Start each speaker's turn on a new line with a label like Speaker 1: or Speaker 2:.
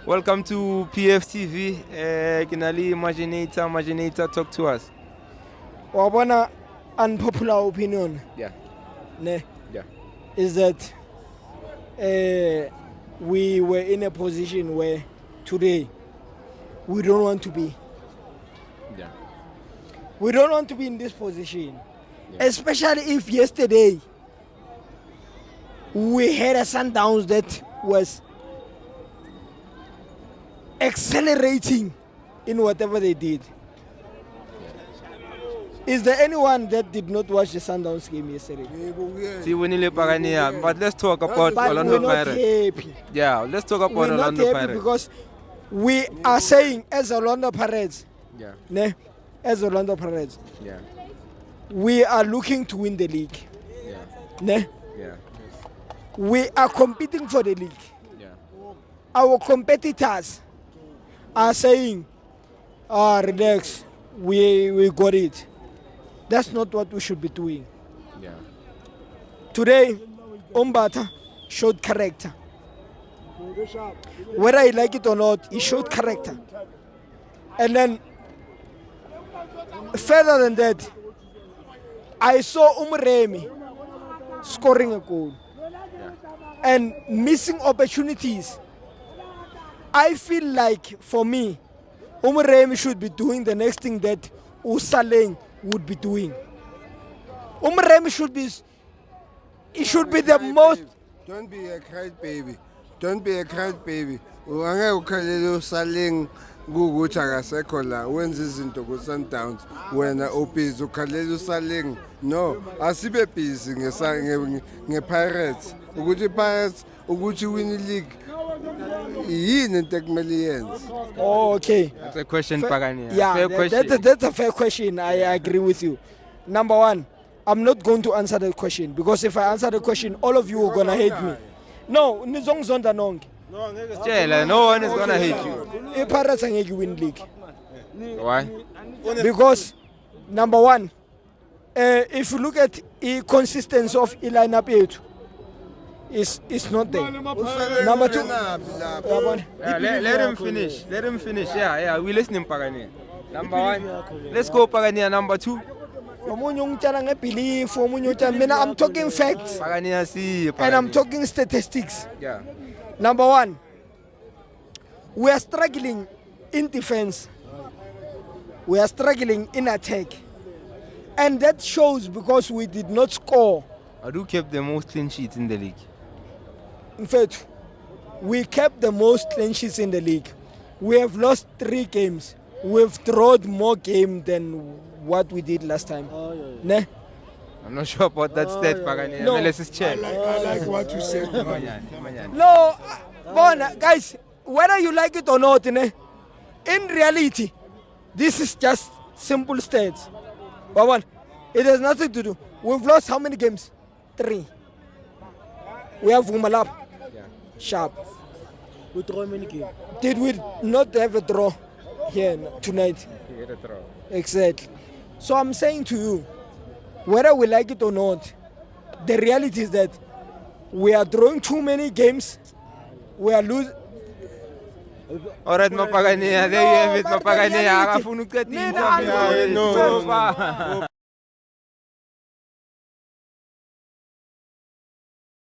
Speaker 1: Welcome to PFTV. Kinali Imaginator, talk to us.
Speaker 2: Wabona unpopular opinion
Speaker 1: Yeah,
Speaker 2: ne
Speaker 1: yeah,
Speaker 2: is that we were in a position where today we don't want to be.
Speaker 1: yeah.
Speaker 2: We don't want to be in this position,
Speaker 1: Yeah.
Speaker 2: especially if yesterday we had a Sundowns that was accelerating in whatever they did. Is there anyone that did not watch the Sundowns game yesterday?
Speaker 1: See, we need Pagania, but let's talk about
Speaker 2: But
Speaker 1: Orlando
Speaker 2: we're not
Speaker 1: Pirates.
Speaker 2: happy.
Speaker 1: Yeah, let's talk about
Speaker 2: We're not
Speaker 1: Orlando
Speaker 2: happy
Speaker 1: Pirates.
Speaker 2: because we are saying as Orlando Pirates,
Speaker 1: Yeah,
Speaker 2: ne, as Orlando Pirates,
Speaker 1: yeah,
Speaker 2: we are looking to win the league.
Speaker 1: yeah,
Speaker 2: Ne?
Speaker 1: yeah,
Speaker 2: We are competing for the league.
Speaker 1: yeah.
Speaker 2: Our competitors are saying, relax, we got it. That's not what we should be doing.
Speaker 1: Yeah.
Speaker 2: Today, Umbata showed character. Whether I like it or not, he showed character. And then, further than that, I saw Umremi scoring a goal and missing opportunities. I feel like, for me, Umremi should be doing the next thing that Usaleng would be doing. Umremi should be, he should be the most.
Speaker 3: Don't be a crybaby. Don't be a crybaby. Angeke ukhalele usaleng kukuthi akasekho la wenza izinto ku-Sundowns wena ubhizi ukhalele usaleng. No, asibe busy nge-Pirates ukuthi i-Pirates ukuthi win league yini into ekumele yenze.
Speaker 2: Oh, okay.
Speaker 1: That's a question, Pagania.
Speaker 2: Yeah,
Speaker 1: Fair question.
Speaker 2: that's a fair question. I agree with you. Number one, I'm not going to answer the question because if I answer the question, all of you are gonna hate me. No, nizongizonda nonke.
Speaker 1: Jela, no one is gonna hate you.
Speaker 2: I-Pirates angeke win league
Speaker 1: Why?
Speaker 2: because number one, if you look at the consistency of lineup yethu, it's not there. Number two, yabona?
Speaker 1: Yeah, let him finish. Let him finish. Yeah, we listening, Pagania. Number one. Let's go, Pagania. Number two.
Speaker 2: omunye ungitshela ngebelief, omunye utshela mina. I'm talking facts
Speaker 1: Pagania, see.
Speaker 2: and I'm talking statistics.
Speaker 1: Yeah.
Speaker 2: Number one, we are struggling in defense. We are struggling in attack. And that shows because we did not score.
Speaker 1: I do keep the most clean sheets in the league.
Speaker 2: In fact, we kept the most clean sheets in the league. We have lost 3 games. We've drawn more games than what we did last time. Ne?
Speaker 1: I'm not sure about that stat, Pagania.
Speaker 2: No.
Speaker 1: Let's just check.
Speaker 3: I like what you said.
Speaker 2: No, guys, whether you like it or not, ne? In reality, this is just simple stats. But one, it has nothing to do. We've lost how many games? 3. We have Wumalap, Sharp.
Speaker 4: We draw many games.
Speaker 2: Did we not have a draw here tonight? Exactly. So I'm saying to you, whether we like it or not, the reality is that we are drawing too many games. We are losing.
Speaker 1: Alright, Mapagania. There you have it,
Speaker 2: but the
Speaker 1: Mapagania.
Speaker 2: reality-
Speaker 1: Akafuna ukuqeda
Speaker 2: Mina
Speaker 1: interview.
Speaker 2: angifuni-
Speaker 1: So far.